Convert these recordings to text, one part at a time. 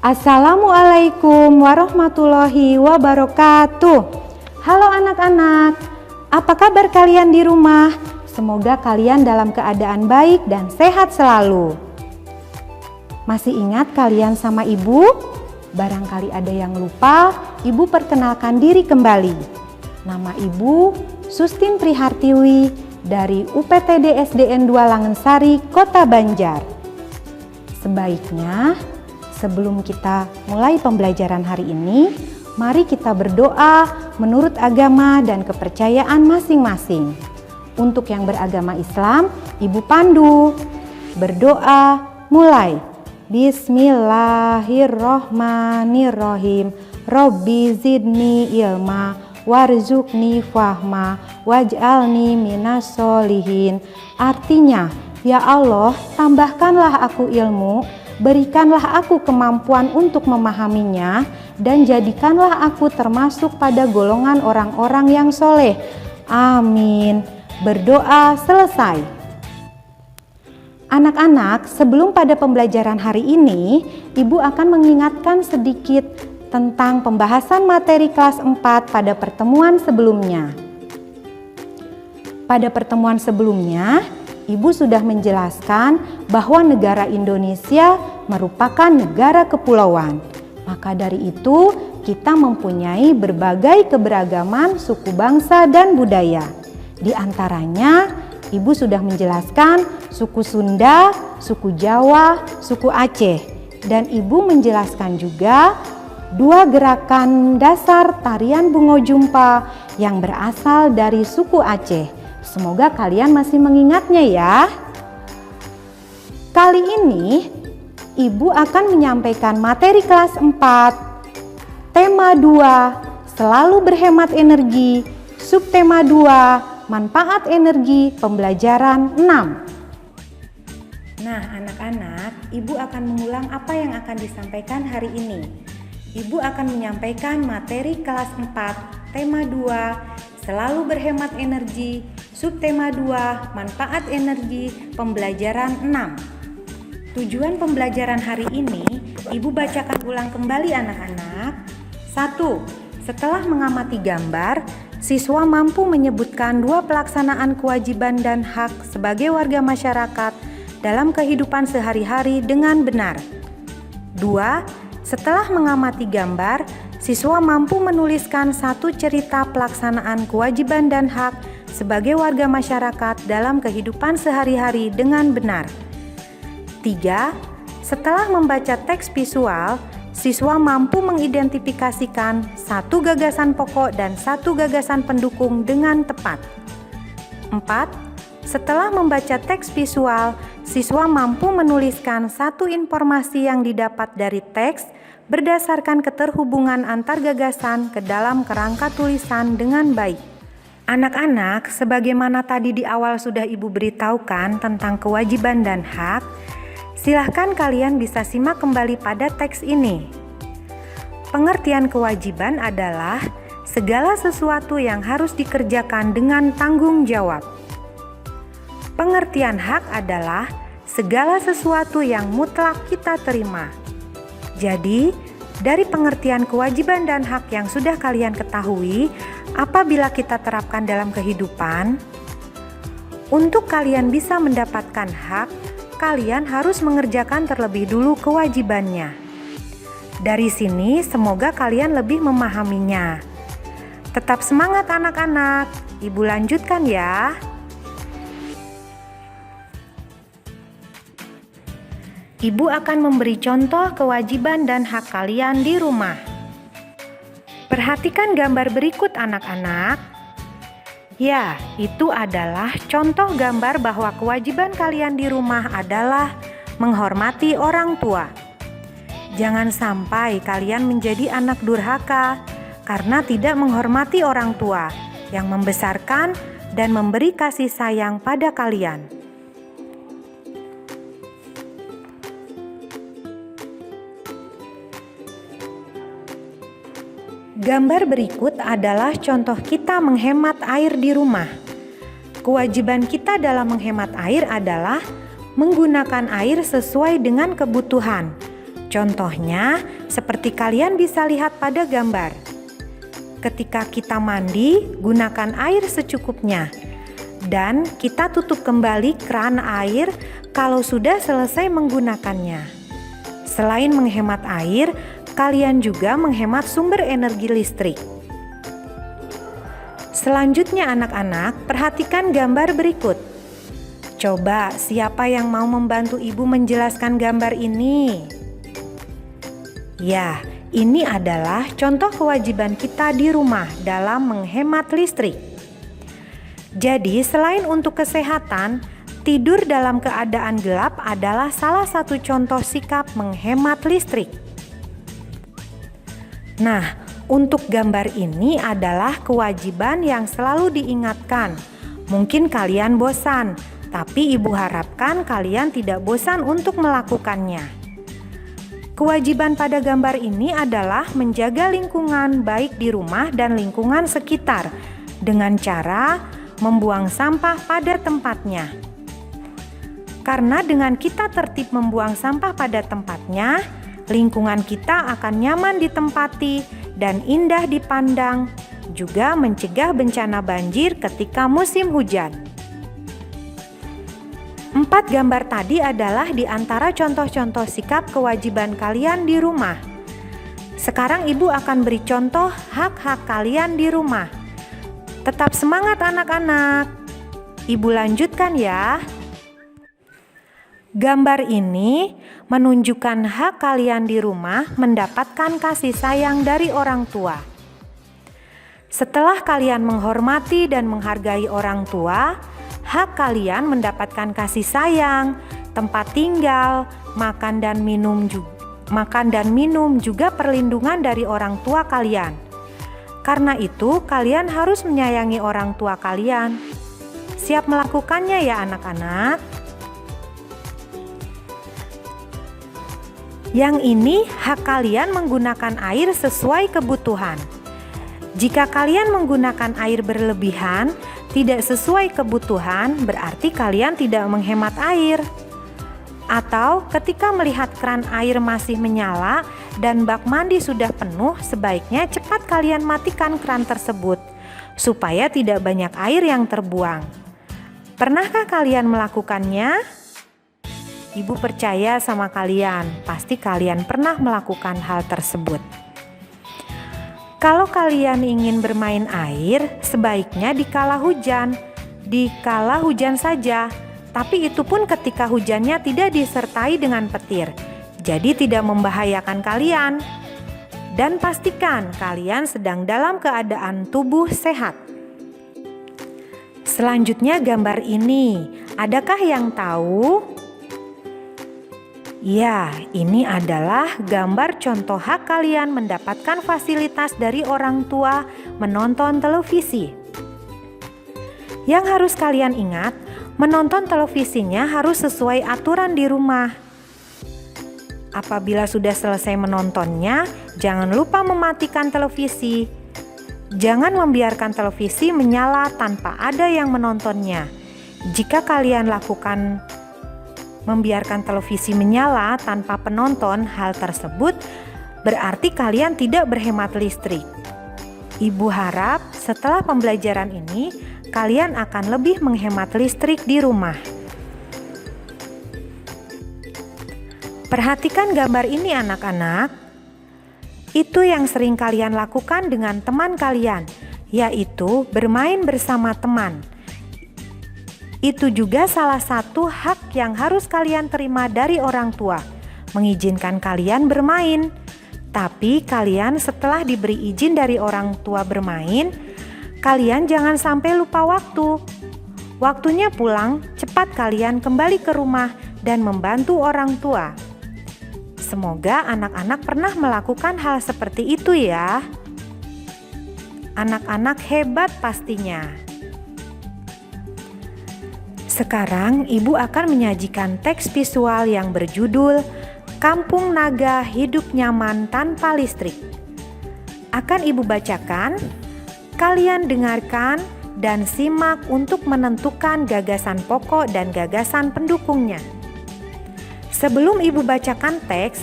Assalamualaikum warahmatullahi wabarakatuh. Halo anak-anak, apa kabar kalian di rumah? Semoga kalian dalam keadaan baik dan sehat selalu. Masih ingat kalian sama ibu? Barangkali ada yang lupa, ibu perkenalkan diri kembali. Nama ibu Sustin Prihartiwi dari UPTD SDN 2 Langensari, Kota Banjar. Sebaiknya sebelum kita mulai pembelajaran hari ini, mari kita berdoa menurut agama dan kepercayaan masing-masing. Untuk yang beragama Islam, Ibu pandu. Berdoa mulai. Bismillahirrohmanirrohim. Robbi zidni ilma warzuqni fahma waj'alni minas solihin. Artinya, ya Allah, tambahkanlah aku ilmu, berikanlah aku kemampuan untuk memahaminya, dan jadikanlah aku termasuk pada golongan orang-orang yang soleh. Amin. Berdoa selesai. Anak-anak, sebelum pada pembelajaran hari ini, Ibu akan mengingatkan sedikit tentang pembahasan materi kelas 4 pada pertemuan sebelumnya. Pada pertemuan sebelumnya, Ibu sudah menjelaskan bahwa negara Indonesia merupakan negara kepulauan. Maka dari itu, kita mempunyai berbagai keberagaman suku bangsa dan budaya. Di antaranya, Ibu sudah menjelaskan suku Sunda, suku Jawa, suku Aceh. Dan Ibu menjelaskan juga dua gerakan dasar tarian Bungo Jumpa yang berasal dari suku Aceh. Semoga kalian masih mengingatnya ya. Kali ini Ibu akan menyampaikan materi kelas 4, tema 2, selalu berhemat energi, subtema 2, manfaat energi, pembelajaran 6. Nah anak-anak, Ibu akan mengulang apa yang akan disampaikan hari ini. Ibu akan menyampaikan materi kelas 4, tema 2, selalu berhemat energi, subtema 2, manfaat energi, pembelajaran 6. Tujuan pembelajaran hari ini, Ibu bacakan ulang kembali anak-anak. 1. Setelah mengamati gambar, siswa mampu menyebutkan dua pelaksanaan kewajiban dan hak sebagai warga masyarakat dalam kehidupan sehari-hari dengan benar. 2. Setelah mengamati gambar, siswa mampu menuliskan satu cerita pelaksanaan kewajiban dan hak sebagai warga masyarakat dalam kehidupan sehari-hari dengan benar. 3. Setelah membaca teks visual, siswa mampu mengidentifikasikan satu gagasan pokok dan satu gagasan pendukung dengan tepat. 4. Setelah membaca teks visual, siswa mampu menuliskan satu informasi yang didapat dari teks berdasarkan keterhubungan antar gagasan ke dalam kerangka tulisan dengan baik. Anak-anak, sebagaimana tadi di awal sudah Ibu beritahukan tentang kewajiban dan hak, silahkan kalian bisa simak kembali pada teks ini. Pengertian kewajiban adalah segala sesuatu yang harus dikerjakan dengan tanggung jawab. Pengertian hak adalah segala sesuatu yang mutlak kita terima. Jadi, dari pengertian kewajiban dan hak yang sudah kalian ketahui, apabila kita terapkan dalam kehidupan, untuk kalian bisa mendapatkan hak, kalian harus mengerjakan terlebih dulu kewajibannya. Dari sini, semoga kalian lebih memahaminya. Tetap semangat anak-anak, Ibu lanjutkan ya. Ibu akan memberi contoh kewajiban dan hak kalian di rumah. Perhatikan gambar berikut anak-anak. Ya, itu adalah contoh gambar bahwa kewajiban kalian di rumah adalah menghormati orang tua. Jangan sampai kalian menjadi anak durhaka karena tidak menghormati orang tua yang membesarkan dan memberi kasih sayang pada kalian. Gambar berikut adalah contoh kita menghemat air di rumah. Kewajiban kita dalam menghemat air adalah menggunakan air sesuai dengan kebutuhan, Contohnya, seperti kalian bisa lihat pada gambar. Ketika kita mandi, gunakan air secukupnya. Dan kita tutup kembali keran air kalau sudah selesai menggunakannya. Selain menghemat air, kalian juga menghemat sumber energi listrik. Selanjutnya anak-anak, perhatikan gambar berikut. Coba siapa yang mau membantu ibu menjelaskan gambar ini? Ya, ini adalah contoh kewajiban kita di rumah dalam menghemat listrik. Jadi, selain untuk kesehatan, tidur dalam keadaan gelap adalah salah satu contoh sikap menghemat listrik. Nah, untuk gambar ini adalah kewajiban yang selalu diingatkan. Mungkin kalian bosan, tapi ibu harapkan kalian tidak bosan untuk melakukannya. Kewajiban pada gambar ini adalah menjaga lingkungan baik di rumah dan lingkungan sekitar dengan cara membuang sampah pada tempatnya. Karena dengan kita tertib membuang sampah pada tempatnya, lingkungan kita akan nyaman ditempati dan indah dipandang, juga mencegah bencana banjir ketika musim hujan. 4 gambar tadi adalah di antara contoh-contoh sikap kewajiban kalian di rumah. Sekarang ibu akan beri contoh hak-hak kalian di rumah. Tetap semangat anak-anak. Ibu lanjutkan ya. Gambar ini menunjukkan hak kalian di rumah mendapatkan kasih sayang dari orang tua. Setelah kalian menghormati dan menghargai orang tua, hak kalian mendapatkan kasih sayang, tempat tinggal, makan dan minum juga perlindungan dari orang tua kalian. Karena itu, kalian harus menyayangi orang tua kalian. Siap melakukannya ya anak-anak? Yang ini hak kalian menggunakan air sesuai kebutuhan. Jika kalian menggunakan air berlebihan, tidak sesuai kebutuhan, berarti kalian tidak menghemat air. Atau ketika melihat keran air masih menyala dan bak mandi sudah penuh, sebaiknya cepat kalian matikan keran tersebut supaya tidak banyak air yang terbuang. Pernahkah kalian melakukannya? Ibu percaya sama kalian, pasti kalian pernah melakukan hal tersebut. Kalau kalian ingin bermain air, sebaiknya di kala hujan saja. Tapi itu pun ketika hujannya tidak disertai dengan petir, jadi tidak membahayakan kalian. Dan pastikan kalian sedang dalam keadaan tubuh sehat. Selanjutnya gambar ini, adakah yang tahu? Ya, ini adalah gambar contoh hak kalian mendapatkan fasilitas dari orang tua menonton televisi. Yang harus kalian ingat, menonton televisinya harus sesuai aturan di rumah. Apabila sudah selesai menontonnya, jangan lupa mematikan televisi. Jangan membiarkan televisi menyala tanpa ada yang menontonnya. Jika kalian membiarkan televisi menyala tanpa penonton, hal tersebut berarti kalian tidak berhemat listrik. Ibu harap setelah pembelajaran ini, kalian akan lebih menghemat listrik di rumah. Perhatikan gambar ini anak-anak. Itu yang sering kalian lakukan dengan teman kalian, yaitu bermain bersama teman. Itu juga salah satu hak yang harus kalian terima dari orang tua, mengizinkan kalian bermain. Tapi kalian setelah diberi izin dari orang tua bermain, kalian jangan sampai lupa waktu. Waktunya pulang, cepat kalian kembali ke rumah dan membantu orang tua. Semoga anak-anak pernah melakukan hal seperti itu ya. Anak-anak hebat pastinya. Sekarang ibu akan menyajikan teks visual yang berjudul Kampung Naga Hidup Nyaman Tanpa Listrik. Akan ibu bacakan, kalian dengarkan dan simak untuk menentukan gagasan pokok dan gagasan pendukungnya. Sebelum ibu bacakan teks,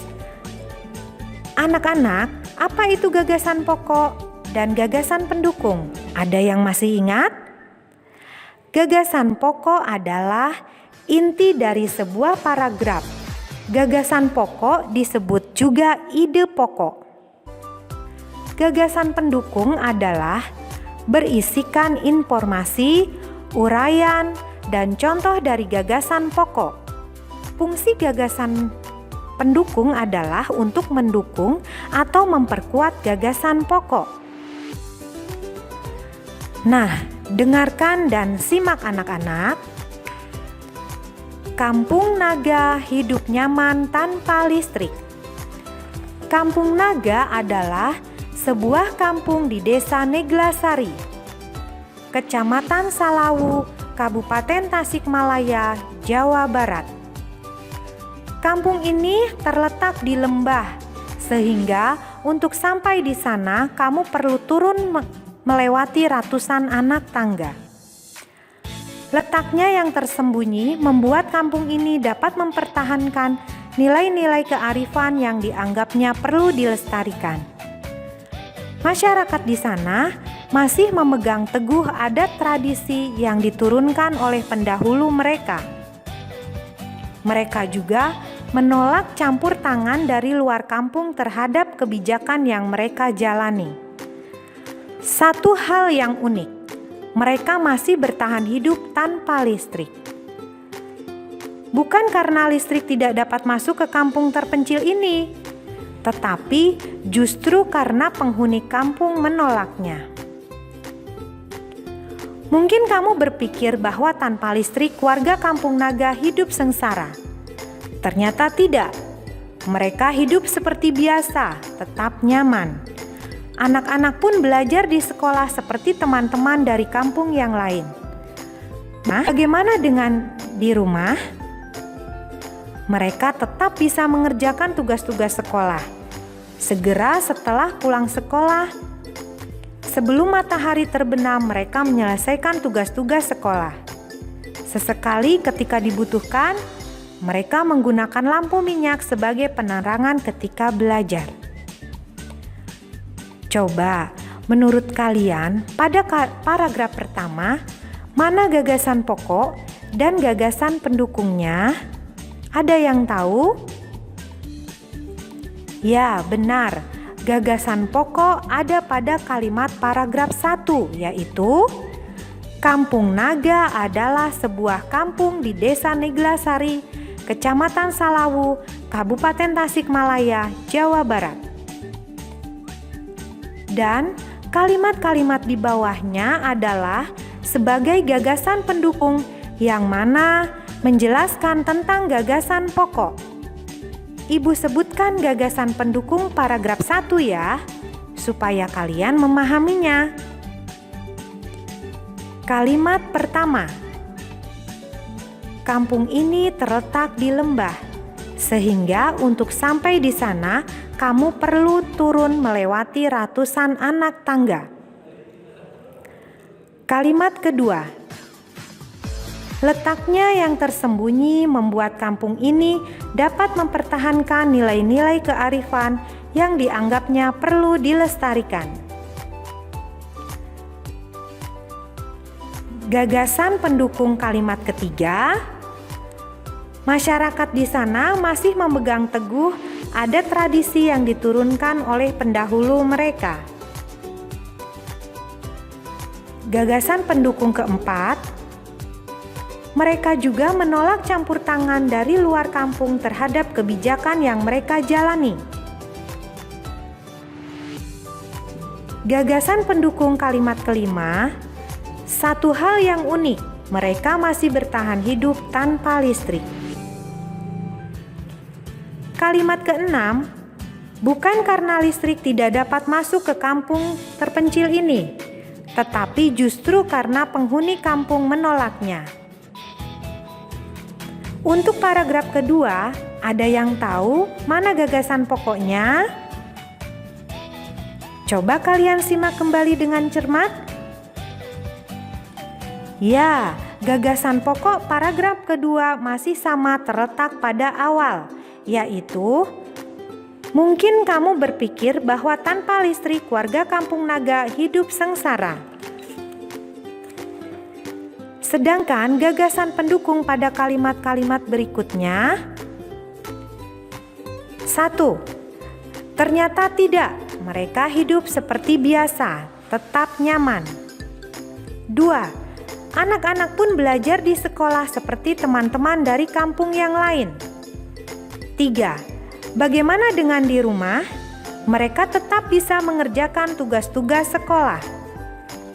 Anak-anak, apa itu gagasan pokok dan gagasan pendukung? Ada yang masih ingat? Gagasan pokok adalah inti dari sebuah paragraf. Gagasan pokok disebut juga ide pokok. Gagasan pendukung adalah berisikan informasi, uraian, dan contoh dari gagasan pokok. Fungsi gagasan pendukung adalah untuk mendukung atau memperkuat gagasan pokok. Nah, dengarkan dan simak anak-anak. Kampung Naga hidup nyaman tanpa listrik. Kampung Naga adalah sebuah kampung di Desa Neglasari, Kecamatan Salawu, Kabupaten Tasikmalaya, Jawa Barat. Kampung ini terletak di lembah, sehingga untuk sampai di sana kamu perlu turun melewati ratusan anak tangga. Letaknya yang tersembunyi membuat kampung ini dapat mempertahankan nilai-nilai kearifan yang dianggapnya perlu dilestarikan. Masyarakat di sana masih memegang teguh adat tradisi yang diturunkan oleh pendahulu mereka. Mereka juga menolak campur tangan dari luar kampung terhadap kebijakan yang mereka jalani. Satu hal yang unik, mereka masih bertahan hidup tanpa listrik. Bukan karena listrik tidak dapat masuk ke kampung terpencil ini, tetapi justru karena penghuni kampung menolaknya. Mungkin kamu berpikir bahwa tanpa listrik warga Kampung Naga hidup sengsara. Ternyata tidak. Mereka hidup seperti biasa, tetap nyaman. Anak-anak pun belajar di sekolah seperti teman-teman dari kampung yang lain. Nah, bagaimana dengan di rumah? Mereka tetap bisa mengerjakan tugas-tugas sekolah. Segera setelah pulang sekolah, sebelum matahari terbenam, mereka menyelesaikan tugas-tugas sekolah. Sesekali ketika dibutuhkan, mereka menggunakan lampu minyak sebagai penerangan ketika belajar. Coba, menurut kalian, pada paragraf pertama, mana gagasan pokok dan gagasan pendukungnya? Ada yang tahu? Ya, benar. Gagasan pokok ada pada kalimat paragraf 1, yaitu Kampung Naga adalah sebuah kampung di Desa Neglasari, Kecamatan Salawu, Kabupaten Tasikmalaya, Jawa Barat. Dan kalimat-kalimat di bawahnya adalah sebagai gagasan pendukung yang mana menjelaskan tentang gagasan pokok. Ibu sebutkan gagasan pendukung paragraf 1 ya, supaya kalian memahaminya. Kalimat pertama, kampung ini terletak di lembah, sehingga untuk sampai di sana kamu perlu turun melewati ratusan anak tangga. Kalimat kedua, letaknya yang tersembunyi membuat kampung ini dapat mempertahankan nilai-nilai kearifan yang dianggapnya perlu dilestarikan. Gagasan pendukung kalimat ketiga, masyarakat di sana masih memegang teguh adat tradisi yang diturunkan oleh pendahulu mereka. Gagasan pendukung keempat, mereka juga menolak campur tangan dari luar kampung terhadap kebijakan yang mereka jalani. Gagasan pendukung kalimat kelima, satu hal yang unik, mereka masih bertahan hidup tanpa listrik. Kalimat keenam, bukan karena listrik tidak dapat masuk ke kampung terpencil ini, tetapi justru karena penghuni kampung menolaknya. Untuk paragraf kedua, ada yang tahu mana gagasan pokoknya? Coba kalian simak kembali dengan cermat. Ya, gagasan pokok paragraf kedua masih sama terletak pada awal, yaitu Mungkin kamu berpikir bahwa tanpa listrik warga Kampung Naga hidup sengsara. Sedangkan gagasan pendukung pada kalimat-kalimat berikutnya: 1. Ternyata tidak, mereka hidup seperti biasa, tetap nyaman. 2. Anak-anak pun belajar di sekolah seperti teman-teman dari kampung yang lain. 3. Bagaimana dengan di rumah? Mereka tetap bisa mengerjakan tugas-tugas sekolah.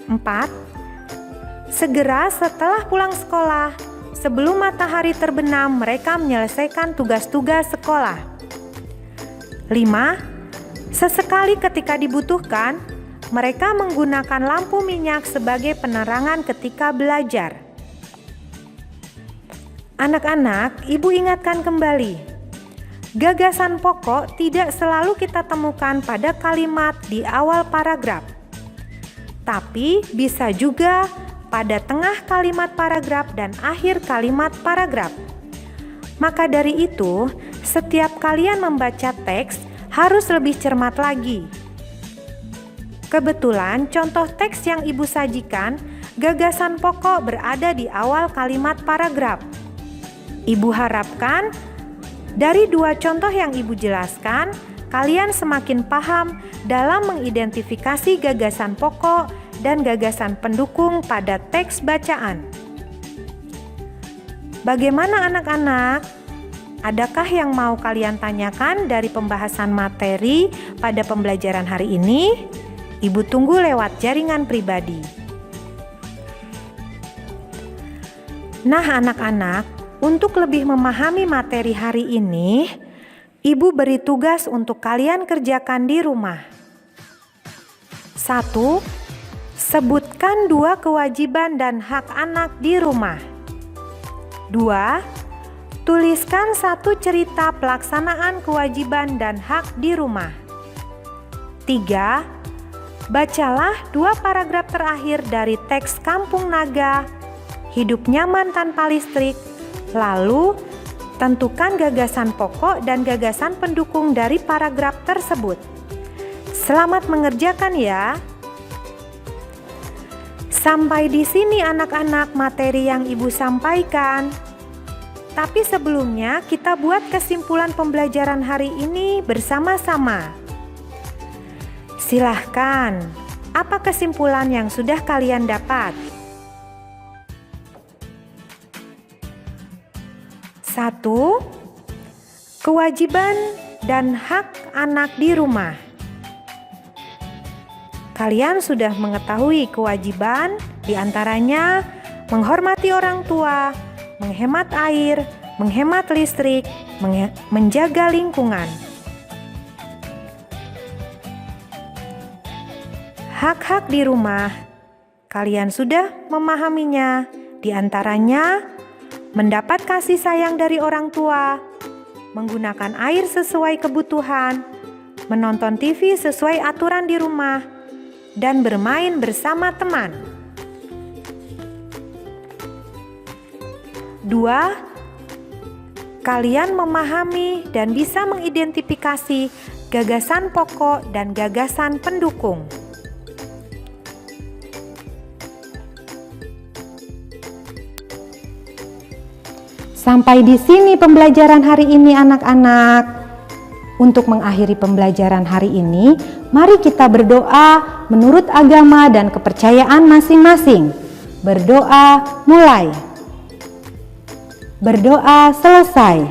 4. Segera setelah pulang sekolah, sebelum matahari terbenam, mereka menyelesaikan tugas-tugas sekolah. 5. Sesekali ketika dibutuhkan, mereka menggunakan lampu minyak sebagai penerangan ketika belajar. Anak-anak, ibu ingatkan kembali. Gagasan pokok tidak selalu kita temukan pada kalimat di awal paragraf, tapi bisa juga pada tengah kalimat paragraf dan akhir kalimat paragraf. Maka dari itu, setiap kalian membaca teks harus lebih cermat lagi. Kebetulan contoh teks yang ibu sajikan, gagasan pokok berada di awal kalimat paragraf. Ibu harapkan dari dua contoh yang ibu jelaskan, kalian semakin paham dalam mengidentifikasi gagasan pokok dan gagasan pendukung pada teks bacaan. Bagaimana anak-anak? Adakah yang mau kalian tanyakan dari pembahasan materi pada pembelajaran hari ini? Ibu tunggu lewat jaringan pribadi. Nah anak-anak, untuk lebih memahami materi hari ini, ibu beri tugas untuk kalian kerjakan di rumah. 1. Sebutkan 2 kewajiban dan hak anak di rumah. 2. Tuliskan 1 cerita pelaksanaan kewajiban dan hak di rumah. 3. Bacalah 2 paragraf terakhir dari teks Kampung Naga, Hidup Nyaman Tanpa Listrik. Lalu, tentukan gagasan pokok dan gagasan pendukung dari paragraf tersebut. Selamat mengerjakan ya. Sampai di sini anak-anak materi yang ibu sampaikan. Tapi sebelumnya kita buat kesimpulan pembelajaran hari ini bersama-sama. Silahkan, apa kesimpulan yang sudah kalian dapat? 1. Kewajiban dan hak anak di rumah. Kalian sudah mengetahui kewajiban, diantaranya menghormati orang tua, menghemat air, menghemat listrik, menjaga lingkungan. Hak-hak di rumah, kalian sudah memahaminya, diantaranya mendapat kasih sayang dari orang tua, menggunakan air sesuai kebutuhan, menonton TV sesuai aturan di rumah, dan bermain bersama teman. 2. Kalian memahami dan bisa mengidentifikasi gagasan pokok dan gagasan pendukung. Sampai di sini pembelajaran hari ini anak-anak. Untuk mengakhiri pembelajaran hari ini, mari kita berdoa menurut agama dan kepercayaan masing-masing. Berdoa mulai. Berdoa selesai.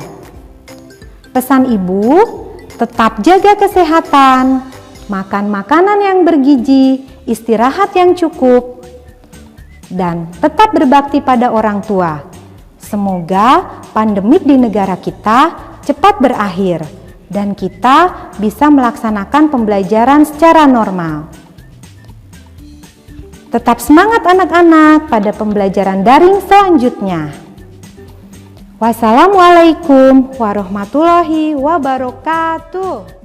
Pesan ibu, tetap jaga kesehatan, makan makanan yang bergizi, istirahat yang cukup, dan tetap berbakti pada orang tua. Semoga pandemik di negara kita cepat berakhir dan kita bisa melaksanakan pembelajaran secara normal. Tetap semangat anak-anak pada pembelajaran daring selanjutnya. Wassalamualaikum warahmatullahi wabarakatuh.